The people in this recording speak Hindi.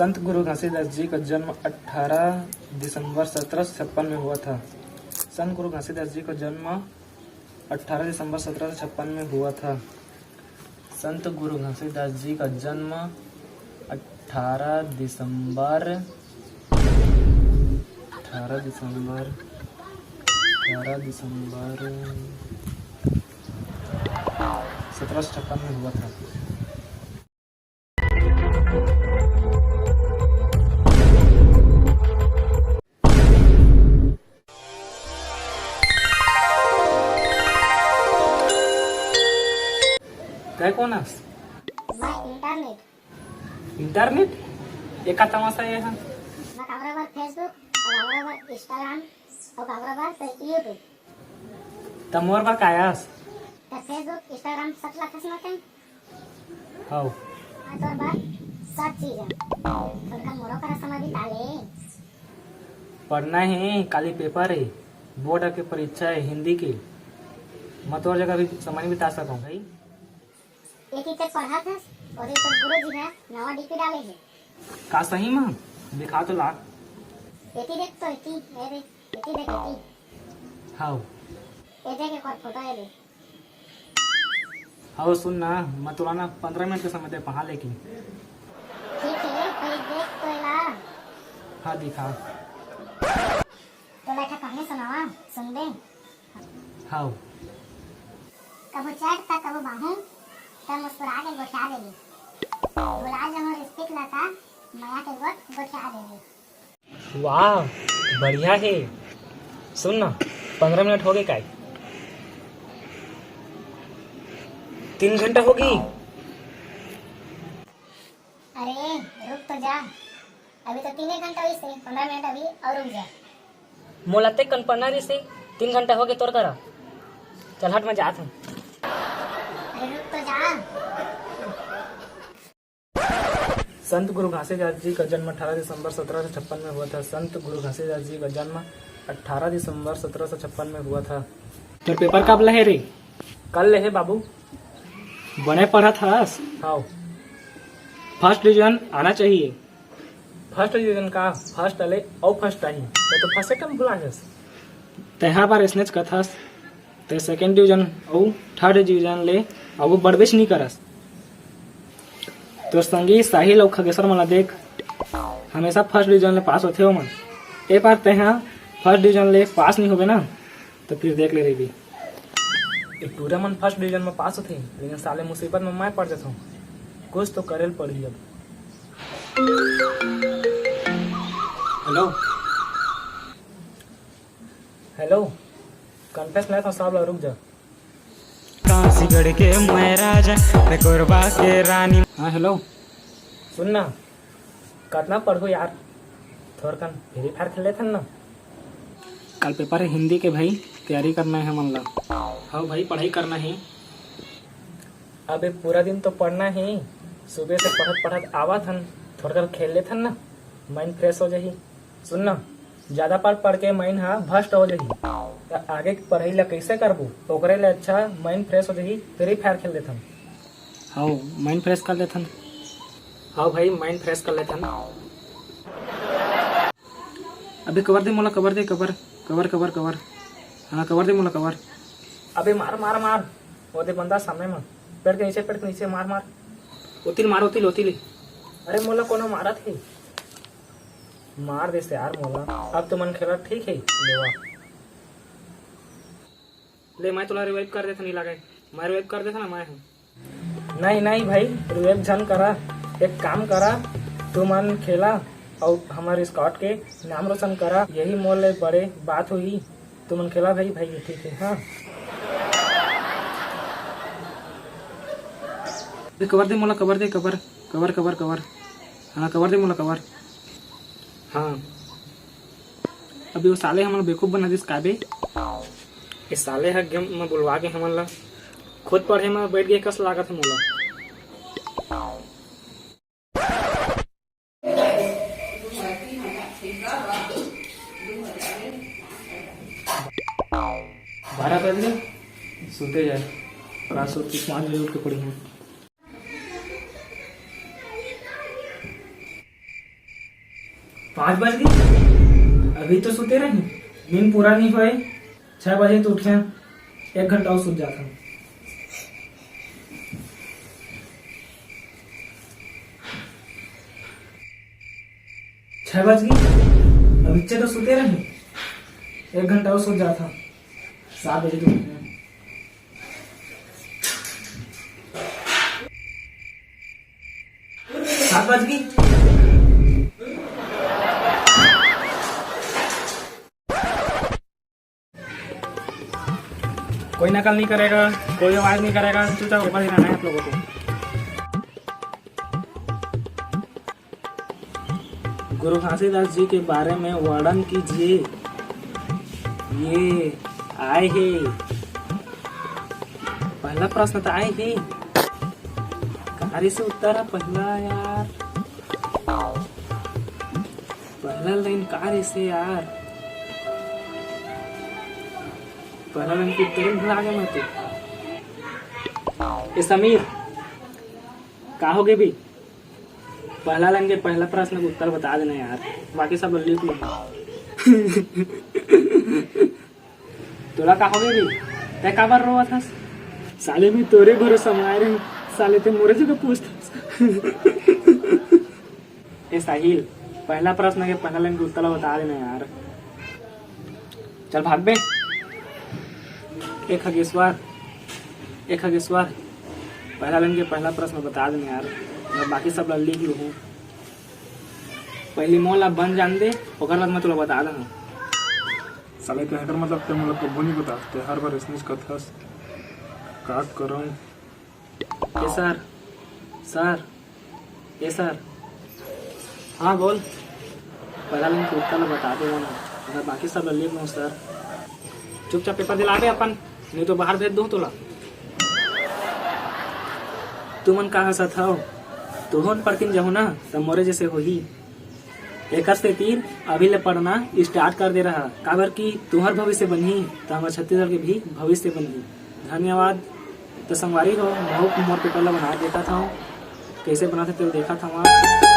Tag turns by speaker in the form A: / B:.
A: संत गुरु घासीदास जी का जन्म 18 दिसंबर 1756 में हुआ था। संत गुरु घासीदास जी का जन्म 18 दिसंबर 1756 में हुआ था। संत गुरु घासीदास जी का जन्म 18 दिसंबर 1756 में हुआ था। काय कोणास इंटरनेट एका तमाशा आहे हा
B: काबराबाद फेसबुक काबराबाद इंस्टाग्राम और काबराबाद यूट्यूब
A: तमोर बा काय आस
B: तर फेसबुक इंस्टाग्राम सब लाखस नते
A: हो
B: और बात सब चीज उनका मोरो करा समाधि ताले
A: पढ़ना है। काली पेपर है, बोर्ड की परीक्षा है हिंदी की। मत और जगह भी समय बिता सकूं भाई।
B: एक ही तक पढ़ा था और एक गुरु जी है नवा डीपी डाले है
A: का सही मां दिखा तो ला
B: एती देख तो एती मेरे एती देख एती
A: हाउ
B: ए देख एक और फोटो है दे
A: हाउ सुन ना मैं तुला ना 15 मिनट के समय दे पढ़ा लेकिन
B: ठीक है कोई देख तो ला
A: हाँ दिखा
B: तो बैठा कहानी सुनावा सुन दे
A: हाउ
B: कबो चैट था कबो बाहू तब मुस्कुरा के गोठा देगी गुलाब जमो रिस्पिक लता माया के गोठा देगी
A: वाह बढ़िया है। सुन ना 15 मिनट हो गए काय 3 घंटा हो गई।
B: अरे रुक तो जा अभी तो 3 घंटा हुई से 15 मिनट अभी और रुक जा
C: मोलाते कनपना रही से 3 घंटा हो गए तोर करा चल हट मैं जात हूँ।
B: अरे रुक तो जा
A: संत गुरु घासीदास जी का जन्म 18 दिसंबर 1756 में हुआ था। संत गुरु घासीदास जी का जन्म 18 दिसंबर 1756 में हुआ था। तो पेपर कब लहे रे? कल लहे बाबू। बने पढ़ा था हाँ फर्स्ट डिवीजन आना चाहिए। फर्स्ट डिवीजन का फर्स्ट अले और फर्स्ट आई तो फर्स्ट टाइम भुला है तेहा बार स्नेच कथास ते सेकंड डिवीजन और थर्ड डिवीजन ले अब बड़बेश नहीं करस। तो संगी साहिल और खगेश्वर मला देख हमेशा फर्स्ट डिवीजन ले पास होते हो मन ए बार तेहा फर्स्ट डिवीजन ले पास नहीं होगे ना तो फिर देख ले रही भी एक पूरा मन फर्स्ट डिवीजन में पास होते लेकिन साले मुसीबत में मैं पड़ जाता हूँ। कुछ तो करेल पड़ी अब। हेलो हेलो कन्फेस नहीं था साहब रुक जा
D: सिगड़ के मैं राजा मैं कोरबा के रानी।
A: हाँ हेलो सुन ना कितना पढ़ो यार थोड़ा कन फ्री फायर खेल लेते ना। कल पेपर है हिंदी के भाई तैयारी करना है मन ला। हाँ भाई पढ़ाई करना है। अब एक पूरा दिन तो पढ़ना है। सुबह से पढ़त पढ़त आवा थन थोड़ा कन खेल लेते ना माइंड फ्रेश हो जाही। सुन ना ज्यादा पढ़ के माइंड हाँ भ्रष्ट हो जाही तो आगे की पढ़ाई ला कैसे करबू ओकरे ले अच्छा माइंड फ्रेश हो जाही फ्री फायर खेल लेथन। हाँ माइंड फ्रेश कर लेथन। हाँ भाई माइंड फ्रेश कर लेथन। अबे कवर दे मोला कवर दे कवर कवर कवर कवर हाँ कवर दे मोला कवर। अबे मार मार मार वो दे बंदा सामने में पेड़ के नीचे मार मार उतिल मार उतिल। अरे मोला कोनो मारा थे मार दे से यार मोला। अब तो मन खेला ठीक है लेवा ले मैं तुला रिवाइव कर देता नहीं लगा मैं रिवाइव कर देता ना मैं नहीं भाई रिवाइव झन करा एक काम करा तू मन खेला और हमारे स्कॉट के नाम रोशन करा यही मोल बड़े बात हुई। तू मन खेला भाई ठीक है। हाँ कवर दे मोला कवर दे कवर कवर कवर कवर हाँ कवर दे मोला कवर। हाँ अभी वो साले हमारा बेवकूफ बना दिस काबे इस साले है गेम में बुलवा के हमन ला खुद पढ़े में बैठ गए कस लागत है मोला। बारह बजे सोते जाए रात सो 5 बजे उठ के पड़ी हैं। 5 बज गई, अभी तो सोते रही, नींद पूरा नहीं हुआ। 6 बजे तो उठे, 1 घंटा और सो जाता हूँ। छह बज गई, अब बच्चे तो सोते रहे, 1 घंटा और सो जाता। 7 बजे तो उठे। 7 बज गई, कोई नकल नहीं करेगा, कोई आवाज नहीं करेगा, चुपचाप ऊपर ही रहना है आप लोगों को। गुरु घासीदास जी के बारे में वर्णन कीजिए। ये आए हैं, पहला प्रश्न तो आए हैं, कार्य से उत्तर है पहला यार, पहला लाइन कार्य से यार, पहला लाइन की उत्तर भुला गया मैं तो। ए समीर, कहा हो गए भी? पहला लाइन के पहला प्रश्न का उत्तर बता देना यार, बाकी सब लिख लो। तोला कहा हो गए भी? तय का बार रोआ था? साले भी तोरे भरोसा में आए रहे, साले ते मोरे जगह पूछता। ए साहिल, पहला प्रश्न के पहला लाइन का उत्तर बता देना यार। चल भाग बे। एक खगेश्वर, पहला लाइन के पहला प्रश्न बता देना यार, मैं बाकी सब लिख लू हूँ। पहली मोल आप बन जान दे, ओकर बाद मैं तुला बता दूँ।
E: साले ते हकर मतलब ते मोला कबो नहीं बता, ते हर बार इसने कथस का करम।
A: ए सर, हाँ बोल। पहला लाइन के उत्तर बता दो ना, मैं बाकी सब लिख लूँ सर। चुपचाप पेपर दिला दे अपन, नहीं तो बाहर भेज दूँ तुला। तुमन का हंसत हो, तुहन पढ़किन जहो ना तब मोरे जैसे हो ही। एक से तीर अभी ले पढ़ना स्टार्ट कर दे रहा, काबर की तुहर भविष्य बनही तो हमारे छत्तीसगढ़ के भी भविष्य बनही। धन्यवाद। तो संगवारी हो, बहुत मोर पेपर ला बना देता था, कैसे बनाते थे देखा था वहाँ।